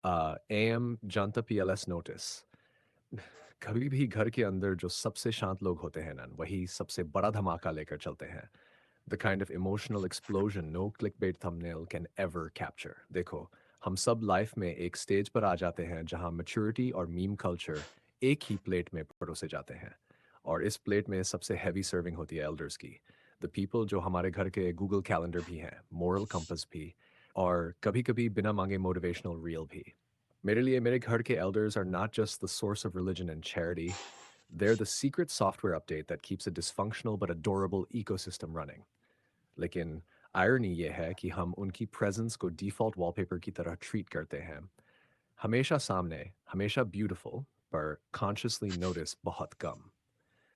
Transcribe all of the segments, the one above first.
AM Janata PLS notice. कभी भी घर के अंदर जो सबसे शांत लोग होते हैं ना, वही सबसे बड़ा धमाका लेकर चलते हैं। The kind of emotional explosion no clickbait thumbnail can ever capture. देखो, हम सब लाइफ में एक स्टेज पर आ जाते हैं जहां मैच्योरिटी और मीम कल्चर एक ही प्लेट में परोसे जाते हैं। और इस प्लेट में सबसे हैवी सर्विंग होती है एल्डर्स की। द पीपल जो हमारे घर के गूगल कैलेंडर भी हैं, मोरल कंपस भी, और कभी कभी बिना मांगे मोटिवेशनल रील भी। मेरे लिए मेरे घर के elders are not just the source of religion and charity, they're the secret software update that keeps a dysfunctional but adorable ecosystem running. लेकिन आयरनी ये है कि हम उनकी प्रेजेंस को डिफ़ॉल्ट वॉलपेपर की तरह ट्रीट करते हैं। हमेशा सामने, हमेशा ब्यूटीफुल, पर कॉन्शियसली नोटिस बहुत कम।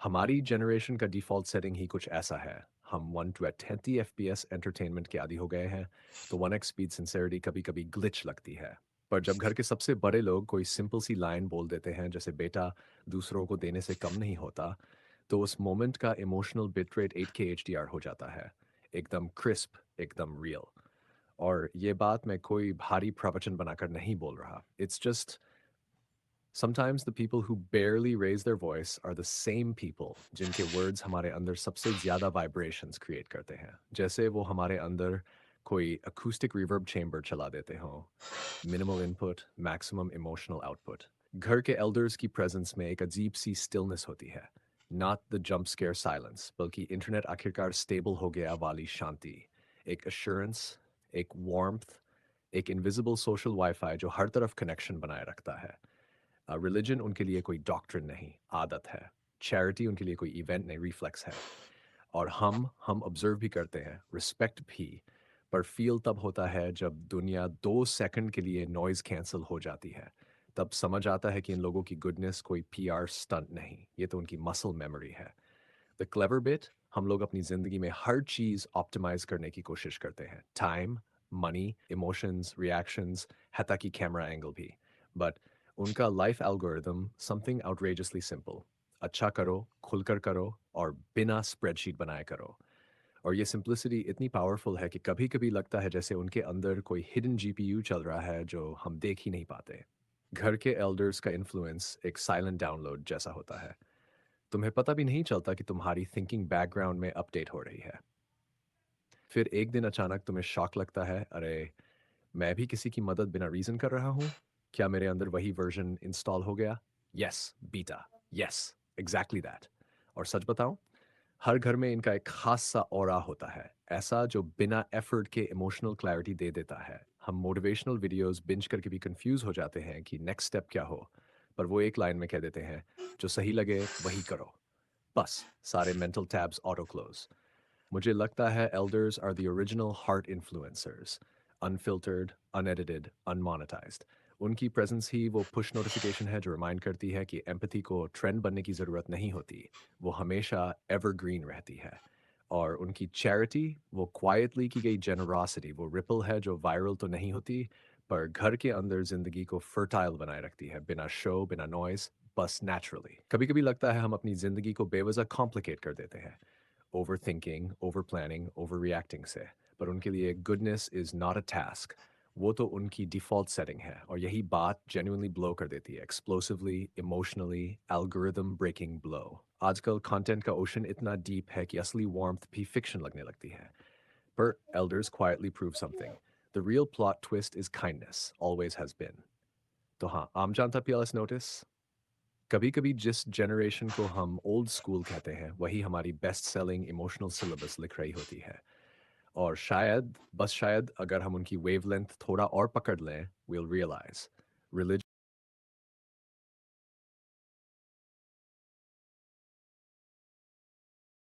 हमारी जनरेशन का डिफ़ॉल्ट सेटिंग ही कुछ ऐसा है। हम 120 FPS एंटरटेनमेंट के आदी हो गए हैं, तो 1x स्पीड सिंसेरिटी कभी-कभी ग्लिच लगती है। पर जब घर के सबसे बड़े लोग कोई सिंपल सी लाइन बोल देते हैं, जैसे बेटा दूसरों को देने से कम नहीं होता, तो उस मोमेंट का emotional bit rate 8K HDR हो जाता है। एकदम क्रिस्प, एकदम रियल। और ये बात मैं कोई भारी प्रवचन बनाकर नहीं बोल रहा। It's just sometimes the people who barely raise their voice are the same people जिनके words हमारे अंदर सबसे ज़्यादा vibrations create करते हैं। जैसे वो हमारे अंदर कोई acoustic reverb chamber चला देते हों। Minimal input, maximum emotional output. घर के elders की presence में एक अजीब सी stillness होती है। Not the jump scare silence, बल्कि इंटरनेट आखिरकार stable हो गया वाली शांति। एक assurance, एक warmth, एक invisible social Wi-Fi जो हर तरफ connection बनाए रखता है। रिलीजन उनके लिए कोई डॉक्ट्रिन नहीं, आदत है। चैरिटी उनके लिए कोई इवेंट नहीं, रिफ्लेक्स है। और हम ऑब्जर्व भी करते हैं, रिस्पेक्ट भी, पर फील तब होता है जब दुनिया 2 सेकंड के लिए नॉइज कैंसिल हो जाती है। तब समझ आता है कि इन लोगों की गुडनेस कोई PR स्टंट नहीं, ये तो उनकी मसल मेमोरी है। द क्लेवर बिट, हम लोग अपनी ज़िंदगी में हर चीज़ ऑप्टिमाइज़ करने की कोशिश करते हैं। टाइम, मनी, इमोशंस, रिएक्शंस, हत्ता कि कैमरा एंगल भी। बट उनका लाइफ एल्गोरिदम समथिंग आउटरेजसली सिंपल। अच्छा करो, खुलकर करो, और बिना स्प्रेडशीट बनाए करो। और ये सिंप्लिसिटी इतनी पावरफुल है कि कभी-कभी लगता है जैसे उनके अंदर कोई हिडन GPU चल रहा है जो हम देख ही नहीं पाते। घर के एल्डर्स का इन्फ्लुएंस एक साइलेंट डाउनलोड जैसा होता है। तुम्हें पता भी नहीं चलता कि तुम्हारी थिंकिंग बैकग्राउंड में अपडेट हो रही है। फिर एक दिन अचानक तुम्हें शॉक लगता है, अरे! मैं भी किसी की मदद बिना रीज़न कर रहा हूँ? क्या मेरे अंदर वही वर्ज़न इंस्टॉल हो गया? Yes, beta, yes, exactly that. और सच बताऊँ? हर घर में इनका एक ख़ास-सा ऑरा होता है, ऐसा जो बिना एफ़र्ट के इमोशनल क्लैरिटी दे देता है। हम मोटिवेशनल वीडियोज़ बिंज करके भी कन्फ्यूज़ हो जाते हैं कि नेक्स्ट स्टेप क्या हो, पर वो एक लाइन में कह देते हैं, "जो सही लगे, वही करो।" बस, सारे मेंटल टैब्स ऑटो क्लोज़। मुझे लगता है elders are the original heart influencers, unfiltered, unedited, unmonetized. उनकी प्रेजेंस ही वो पुश नोटिफिकेशन है जो रिमाइंड करती है कि एम्पैथी को ट्रेंड बनने की ज़रूरत नहीं होती, वो हमेशा एवरग्रीन रहती है। और उनकी चैरिटी, वो क्वाइटली की गई जेनरोसिटी, वो रिपल है जो वायरल तो नहीं होती, पर घर के अंदर ज़िंदगी को फर्टाइल बनाए रखती है, बिना शो, बिना नॉइस, बस नेचुरली। कभी-कभी लगता है हम अपनी ज़िंदगी को बेवजह कॉम्प्लिकेट कर देते हैं, overthinking, overplanning, overreacting से। पर उनके लिए goodness is not a task. वो तो उनकी डिफ़ॉल्ट सेटिंग है, और यही बात genuinely blow कर देती है, explosively, emotionally, algorithm breaking blow। आजकल कंटेंट का ओशन इतना डीप है कि असली warmth भी फिक्शन लगने लगती है। पर elders quietly prove something. The real plot twist is kindness, always has been। तो हाँ, आम जनता PLS नोटिस, कभी-कभी जिस जनरेशन को हम ओल्ड स्कूल कहते हैं, वही हमारी बेस्ट सेलिंग इमोशनल सिलेबस लिख रही होती है। और शायद, बस शायद, अगर हम उनकी वेवलेंथ थोड़ा और पकड़ लें, we'll realize religion